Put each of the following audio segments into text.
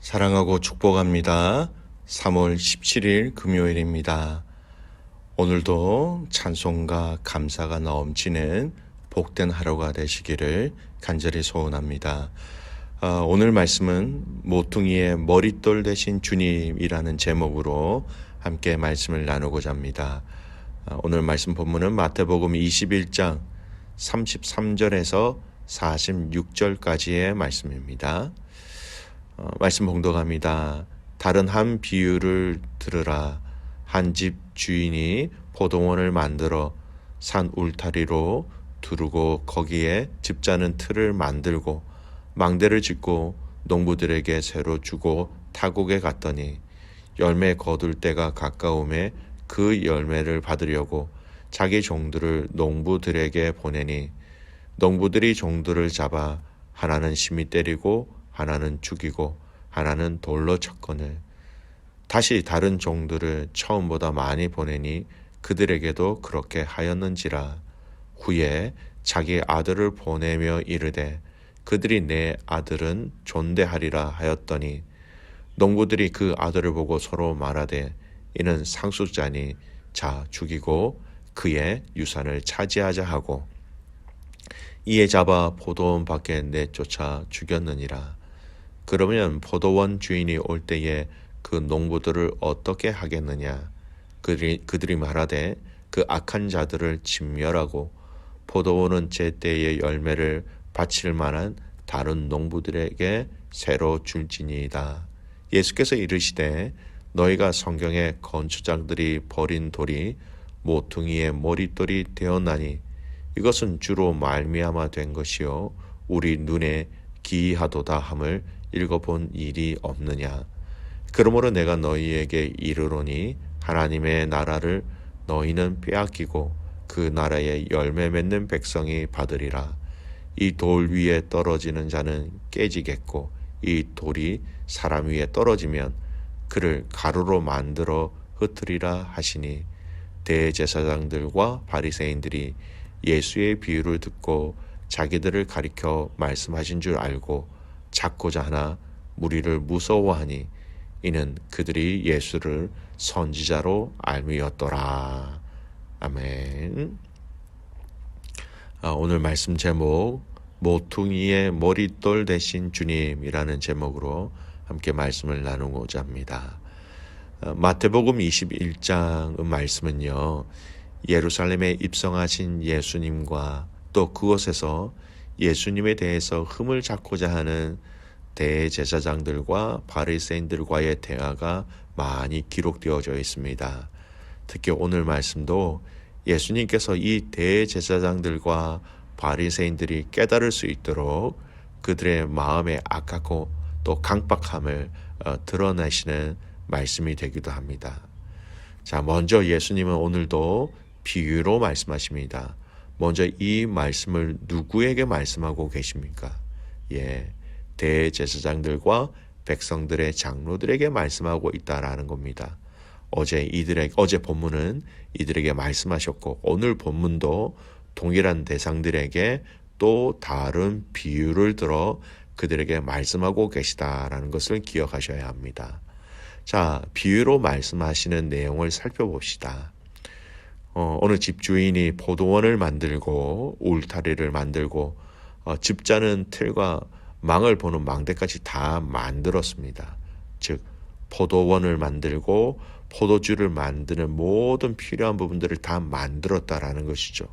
사랑하고 축복합니다. 3월 17일 금요일입니다. 오늘도 찬송과 감사가 넘치는 복된 하루가 되시기를 간절히 소원합니다. 오늘 말씀은 모퉁이의 머릿돌 되신 주님이라는 제목으로 함께 말씀을 나누고자 합니다. 오늘 말씀 본문은 마태복음 21장 33절에서 46절까지의 말씀입니다. 말씀 봉독합니다. 다른 한 비유를 들으라. 한 집 주인이 포도원을 만들어 산 울타리로 두르고 거기에 집자는 틀을 만들고 망대를 짓고 농부들에게 새로 주고 타국에 갔더니 열매 거둘 때가 가까움에 그 열매를 받으려고 자기 종들을 농부들에게 보내니 농부들이 종들을 잡아 하나는 심히 때리고 하나는 죽이고 하나는 돌로 쳤거늘 다시 다른 종들을 처음보다 많이 보내니 그들에게도 그렇게 하였는지라. 후에 자기 아들을 보내며 이르되 그들이 내 아들은 존대하리라 하였더니 농부들이 그 아들을 보고 서로 말하되 이는 상속자니 자 죽이고 그의 유산을 차지하자 하고 이에 잡아 포도원 밖에 내쫓아 죽였느니라. 그러면 포도원 주인이 올 때에 그 농부들을 어떻게 하겠느냐? 그들이 말하되 그 악한 자들을 진멸하고 포도원은 제때의 열매를 바칠 만한 다른 농부들에게 새로 줄지니이다. 예수께서 이르시되 너희가 성경의 건축장들이 버린 돌이 모퉁이의 머릿돌이 되었나니 이것은 주로 말미암아 된 것이요 우리 눈에 기이하도다 함을 읽어본 일이 없느냐. 그러므로 내가 너희에게 이르노니 하나님의 나라를 너희는 빼앗기고 그 나라의 열매 맺는 백성이 받으리라. 이 돌 위에 떨어지는 자는 깨지겠고 이 돌이 사람 위에 떨어지면 그를 가루로 만들어 흩으리라 하시니 대제사장들과 바리새인들이 예수의 비유를 듣고 자기들을 가리켜 말씀하신 줄 알고 잡고자 하나 무리를 무서워하니 이는 그들이 예수를 선지자로 알미었더라. 아멘. 오늘 말씀 제목 모퉁이의 머릿돌 되신 주님이라는 제목으로 함께 말씀을 나누고자 합니다. 마태복음 21장 말씀은요, 예루살렘에 입성하신 예수님과 또 그곳에서 예수님에 대해서 흠을 잡고자 하는 대제사장들과 바리새인들과의 대화가 많이 기록되어져 있습니다. 특히 오늘 말씀도 예수님께서 이 대제사장들과 바리새인들이 깨달을 수 있도록 그들의 마음의 악하고 또 강박함을 드러내시는 말씀이 되기도 합니다. 자, 먼저 예수님은 오늘도 비유로 말씀하십니다. 먼저 이 말씀을 누구에게 말씀하고 계십니까? 대제사장들과 백성들의 장로들에게 말씀하고 있다라는 겁니다. 어제 본문은 이들에게 말씀하셨고 오늘 본문도 동일한 대상들에게 또 다른 비유를 들어 그들에게 말씀하고 계시다라는 것을 기억하셔야 합니다. 자, 비유로 말씀하시는 내용을 살펴봅시다. 어느 집주인이 포도원을 만들고 울타리를 만들고 집자는 틀과 망을 보는 망대까지 다 만들었습니다. 즉 포도원을 만들고 포도주를 만드는 모든 필요한 부분들을 다 만들었다라는 것이죠.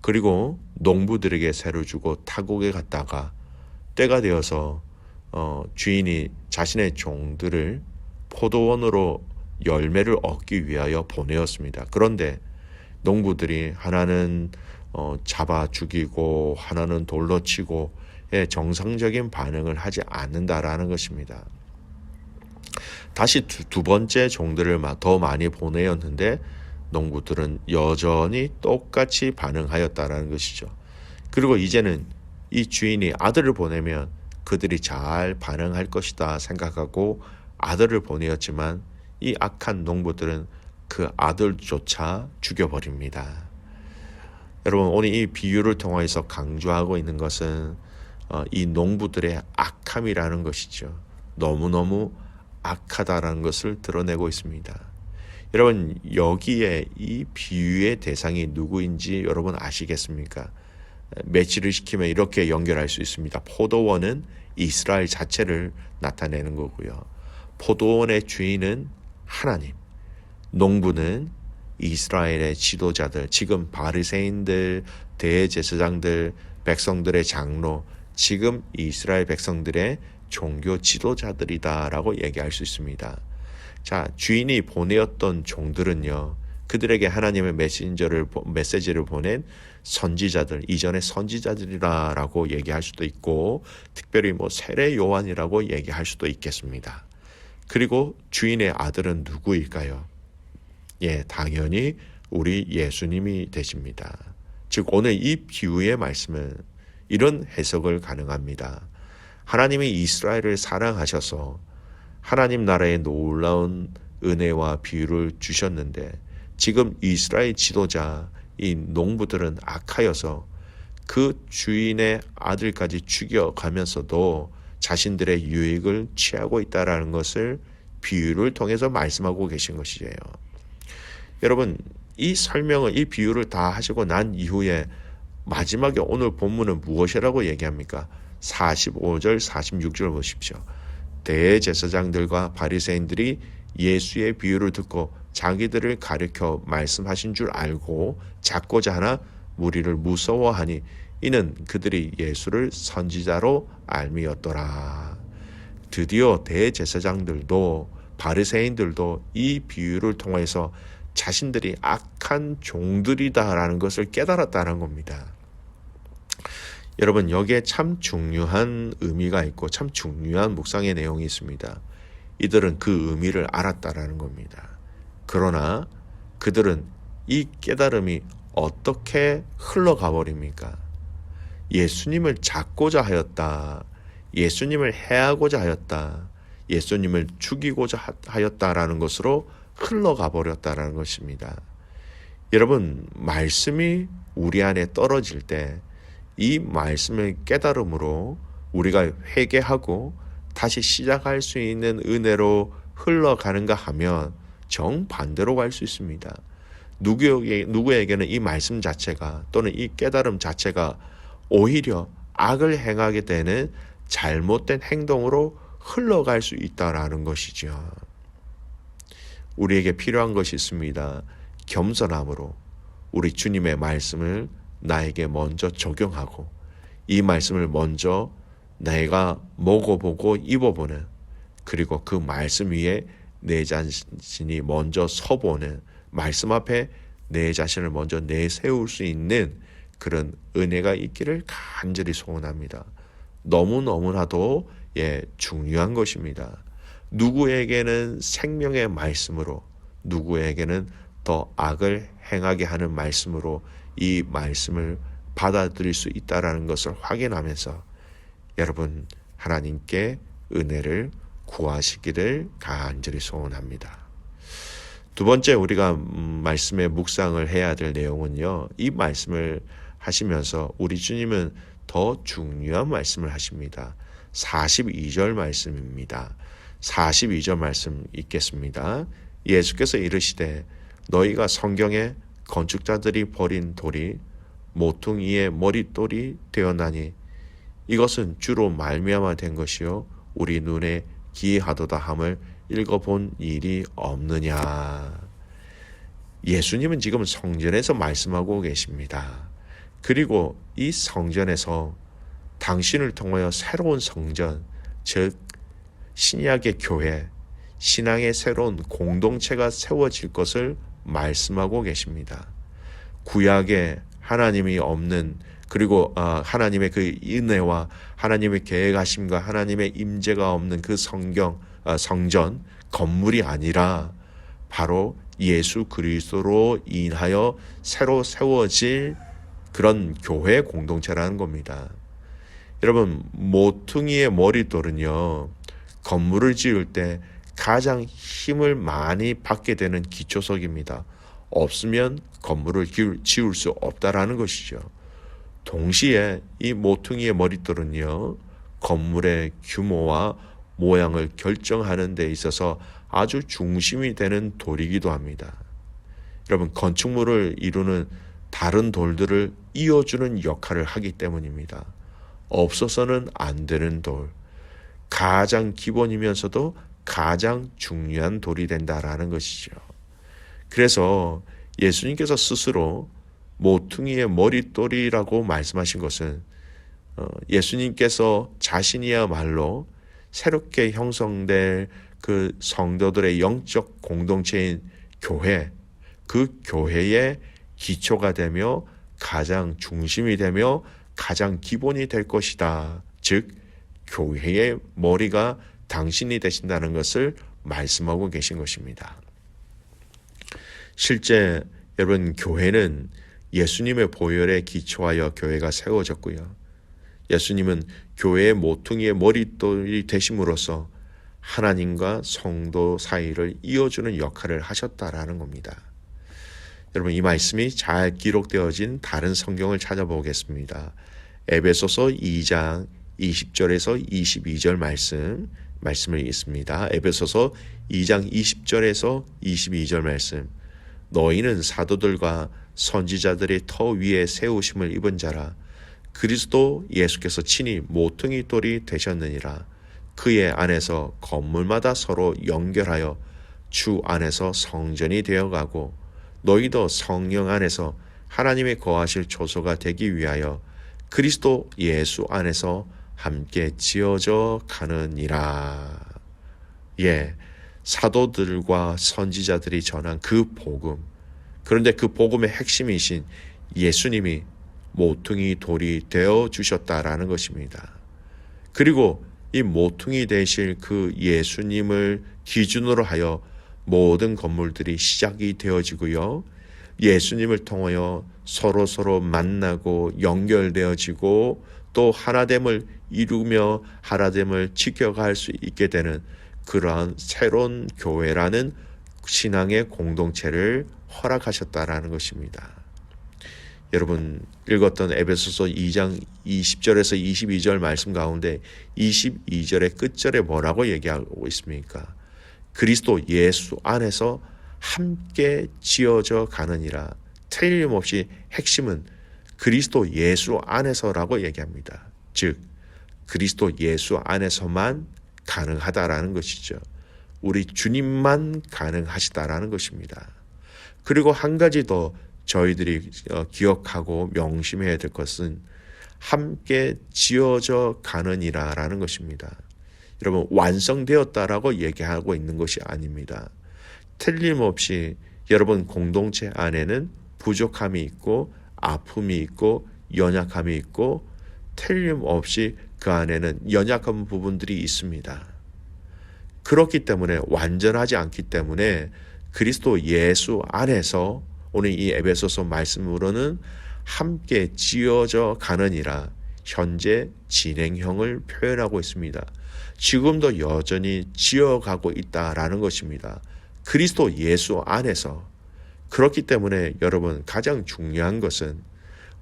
그리고 농부들에게 새로 주고 타국에 갔다가 때가 되어서 주인이 자신의 종들을 포도원으로 열매를 얻기 위하여 보내었습니다. 그런데 농부들이 하나는 잡아 죽이고 하나는 돌로 치고 정상적인 반응을 하지 않는다라는 것입니다. 다시 두 번째 종들을 더 많이 보내었는데 농부들은 여전히 똑같이 반응하였다라는 것이죠. 그리고 이제는 이 주인이 아들을 보내면 그들이 잘 반응할 것이다 생각하고 아들을 보내었지만 이 악한 농부들은 그 아들조차 죽여버립니다. 여러분, 오늘 이 비유를 통해서 강조하고 있는 것은 이 농부들의 악함이라는 것이죠. 너무너무 악하다라는 것을 드러내고 있습니다. 여러분, 여기에 이 비유의 대상이 누구인지 여러분 아시겠습니까? 매치를 시키면 이렇게 연결할 수 있습니다. 포도원은 이스라엘 자체를 나타내는 거고요. 포도원의 주인은 하나님, 농부는 이스라엘의 지도자들, 지금 바리새인들, 대제사장들, 백성들의 장로, 지금 이스라엘 백성들의 종교 지도자들이다라고 얘기할 수 있습니다. 자, 주인이 보내었던 종들은요, 그들에게 하나님의 메시지를 보낸 선지자들, 이전의 선지자들이라고 얘기할 수도 있고, 특별히 세례 요한이라고 얘기할 수도 있겠습니다. 그리고 주인의 아들은 누구일까요? 예, 당연히 우리 예수님이 되십니다. 즉, 오늘 이 비유의 말씀은 이런 해석을 가능합니다. 하나님이 이스라엘을 사랑하셔서 하나님 나라의 놀라운 은혜와 비유를 주셨는데, 지금 이스라엘 지도자, 이 농부들은 악하여서 그 주인의 아들까지 죽여가면서도 자신들의 유익을 취하고 있다는 것을 비유를 통해서 말씀하고 계신 것이에요. 여러분, 이 설명을, 이 비유를 다 하시고 난 이후에 마지막에 오늘 본문은 무엇이라고 얘기합니까? 45절, 46절 보십시오. 대제사장들과 바리새인들이 예수의 비유를 듣고 자기들을 가르쳐 말씀하신 줄 알고 잡고자 하나 무리를 무서워하니 이는 그들이 예수를 선지자로 알미었더라. 드디어 대제사장들도 바리새인들도 이 비유를 통해서 자신들이 악한 종들이다라는 것을 깨달았다는 겁니다. 여러분, 여기에 참 중요한 의미가 있고 참 중요한 묵상의 내용이 있습니다. 이들은 그 의미를 알았다라는 겁니다. 그러나 그들은 이 깨달음이 어떻게 흘러가 버립니까? 예수님을 잡고자 하였다, 예수님을 해하고자 하였다, 예수님을 죽이고자 하였다라는 것으로 흘러가 버렸다라는 것입니다. 여러분, 말씀이 우리 안에 떨어질 때 이 말씀을 깨달음으로 우리가 회개하고 다시 시작할 수 있는 은혜로 흘러가는가 하면 정반대로 갈 수 있습니다. 누구에게는 이 말씀 자체가 또는 이 깨달음 자체가 오히려 악을 행하게 되는 잘못된 행동으로 흘러갈 수 있다라는 것이죠. 우리에게 필요한 것이 있습니다. 겸손함으로 우리 주님의 말씀을 나에게 먼저 적용하고 이 말씀을 먼저 내가 먹어보고 입어보는, 그리고 그 말씀 위에 내 자신이 먼저 서보는, 말씀 앞에 내 자신을 먼저 내세울 수 있는 그런 은혜가 있기를 간절히 소원합니다. 너무너무나도 중요한 것입니다. 누구에게는 생명의 말씀으로, 누구에게는 더 악을 행하게 하는 말씀으로 이 말씀을 받아들일 수 있다는 것을 확인하면서 여러분, 하나님께 은혜를 구하시기를 간절히 소원합니다. 두 번째, 우리가 말씀의 묵상을 해야 될 내용은요, 이 말씀을 하시면서 우리 주님은 더 중요한 말씀을 하십니다. 42절 말씀입니다. 42절 말씀 읽겠습니다. 예수께서 이르시되 너희가 성경에 건축자들이 버린 돌이 모퉁이의 머릿돌이 되었나니 이것은 주로 말미암아 된 것이요 우리 눈에 기이하도다 함을 읽어본 일이 없느냐. 예수님은 지금 성전에서 말씀하고 계십니다. 그리고 이 성전에서 당신을 통하여 새로운 성전, 즉 신약의 교회, 신앙의 새로운 공동체가 세워질 것을 말씀하고 계십니다. 구약에 하나님이 없는, 그리고 하나님의 그 은혜와 하나님의 계획하심과 하나님의 임재가 없는 그 성전, 건물이 아니라 바로 예수 그리스도로 인하여 새로 세워질 그런 교회 공동체라는 겁니다. 여러분, 모퉁이의 머릿돌은요, 건물을 지을 때 가장 힘을 많이 받게 되는 기초석입니다. 없으면 건물을 지을 수 없다라는 것이죠. 동시에 이 모퉁이의 머릿돌은요, 건물의 규모와 모양을 결정하는 데 있어서 아주 중심이 되는 돌이기도 합니다. 여러분, 건축물을 이루는 다른 돌들을 이어주는 역할을 하기 때문입니다. 없어서는 안 되는 돌, 가장 기본이면서도 가장 중요한 돌이 된다라는 것이죠. 그래서 예수님께서 스스로 모퉁이의 머릿돌이라고 말씀하신 것은 예수님께서 자신이야말로 새롭게 형성될 그 성도들의 영적 공동체인 교회, 그 교회의 기초가 되며 가장 중심이 되며 가장 기본이 될 것이다. 즉 교회의 머리가 당신이 되신다는 것을 말씀하고 계신 것입니다. 실제 여러분, 교회는 예수님의 보혈에 기초하여 교회가 세워졌고요. 예수님은 교회의 모퉁이의 머릿돌이 되심으로써 하나님과 성도 사이를 이어주는 역할을 하셨다라는 겁니다. 여러분, 이 말씀이 잘 기록되어진 다른 성경을 찾아보겠습니다. 에베소서 2장 20절에서 22절 말씀을 읽습니다. 에베소서 2장 20절에서 22절 말씀. 너희는 사도들과 선지자들의 터 위에 세우심을 입은 자라. 그리스도 예수께서 친히 모퉁이 돌이 되셨느니라. 그의 안에서 건물마다 서로 연결하여 주 안에서 성전이 되어가고 너희도 성령 안에서 하나님의 거하실 초소가 되기 위하여 그리스도 예수 안에서 함께 지어져 가느니라. 사도들과 선지자들이 전한 그 복음, 그런데 그 복음의 핵심이신 예수님이 모퉁이 돌이 되어 주셨다라는 것입니다. 그리고 이 모퉁이 되실 그 예수님을 기준으로 하여 모든 건물들이 시작이 되어지고요. 예수님을 통하여 서로 만나고 연결되어지고 또 하나됨을 이루며 하나됨을 지켜갈 수 있게 되는 그러한 새로운 교회라는 신앙의 공동체를 허락하셨다라는 것입니다. 여러분, 읽었던 에베소서 2장 20절에서 22절 말씀 가운데 22절의 끝절에 뭐라고 얘기하고 있습니까? 그리스도 예수 안에서 함께 지어져 가느니라. 틀림없이 핵심은 그리스도 예수 안에서라고 얘기합니다. 즉 그리스도 예수 안에서만 가능하다라는 것이죠. 우리 주님만 가능하시다라는 것입니다. 그리고 한 가지 더 저희들이 기억하고 명심해야 될 것은 함께 지어져 가느니라라는 것입니다. 여러분, 완성되었다라고 얘기하고 있는 것이 아닙니다. 틀림없이 여러분 공동체 안에는 부족함이 있고 아픔이 있고 연약함이 있고 틀림없이 그 안에는 연약한 부분들이 있습니다. 그렇기 때문에 완전하지 않기 때문에 그리스도 예수 안에서 오늘 이 에베소서 말씀으로는 함께 지어져 가느니라 현재 진행형을 표현하고 있습니다. 지금도 여전히 지어가고 있다라는 것입니다. 그리스도 예수 안에서. 그렇기 때문에 여러분, 가장 중요한 것은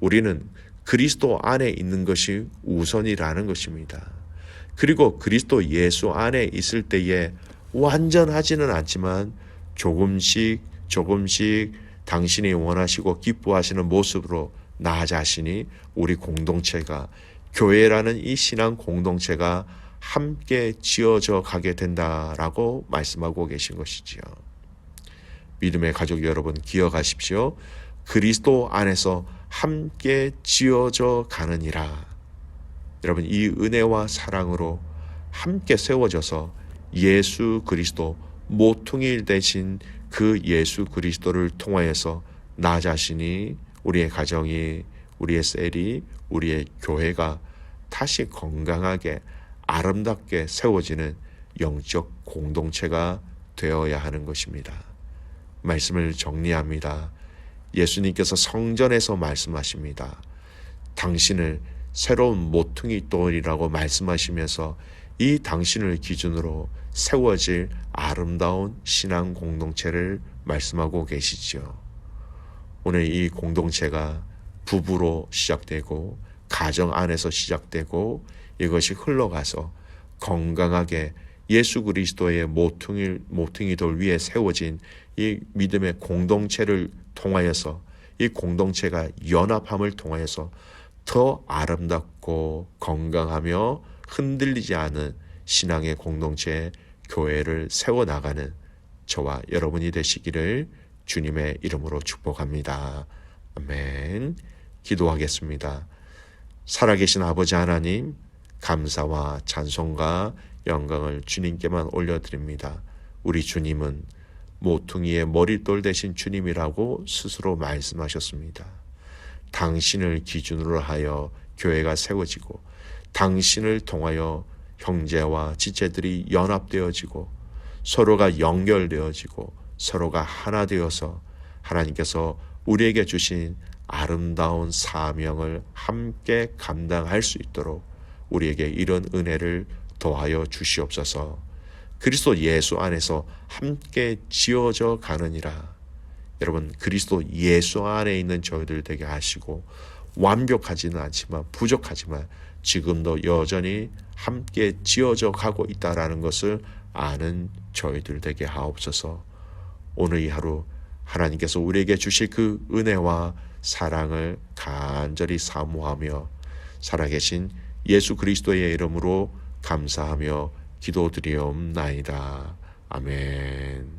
우리는 그리스도 안에 있는 것이 우선이라는 것입니다. 그리고 그리스도 예수 안에 있을 때에 완전하지는 않지만 조금씩 당신이 원하시고 기뻐하시는 모습으로 나 자신이, 우리 공동체가, 교회라는 이 신앙 공동체가 함께 지어져 가게 된다라고 말씀하고 계신 것이지요. 믿음의 가족 여러분, 기억하십시오. 그리스도 안에서 함께 지어져 가느니라. 여러분, 이 은혜와 사랑으로 함께 세워져서 예수 그리스도 모퉁이 되신 그 예수 그리스도를 통하여서 나 자신이, 우리의 가정이, 우리의 셀이, 우리의 교회가 다시 건강하게 아름답게 세워지는 영적 공동체가 되어야 하는 것입니다. 말씀을 정리합니다. 예수님께서 성전에서 말씀하십니다. 당신을 새로운 모퉁이 돌이라고 말씀하시면서 이 당신을 기준으로 세워질 아름다운 신앙 공동체를 말씀하고 계시죠. 오늘 이 공동체가 부부로 시작되고 가정 안에서 시작되고 이것이 흘러가서 건강하게 예수 그리스도의 모퉁이 돌 위에 세워진 이 믿음의 공동체를 통하여서, 이 공동체가 연합함을 통하여서 더 아름답고 건강하며 흔들리지 않은 신앙의 공동체, 교회를 세워나가는 저와 여러분이 되시기를 주님의 이름으로 축복합니다. 아멘. 기도하겠습니다. 살아계신 아버지 하나님, 감사와 찬송과 영광을 주님께만 올려드립니다. 우리 주님은 모퉁이의 머릿돌 되신 주님이라고 스스로 말씀하셨습니다. 당신을 기준으로 하여 교회가 세워지고, 당신을 통하여 형제와 지체들이 연합되어지고, 서로가 연결되어지고, 서로가 하나 되어서 하나님께서 우리에게 주신 아름다운 사명을 함께 감당할 수 있도록 우리에게 이런 은혜를 더하여 주시옵소서. 그리스도 예수 안에서 함께 지어져 가느니라. 여러분, 그리스도 예수 안에 있는 저희들 되게 하시고, 완벽하지는 않지만, 부족하지만 지금도 여전히 함께 지어져 가고 있다라는 것을 아는 저희들 되게 하옵소서. 오늘 이 하루 하나님께서 우리에게 주실 그 은혜와 사랑을 간절히 사모하며 살아계신 예수 그리스도의 이름으로 감사하며 기도드리옵나이다. 아멘.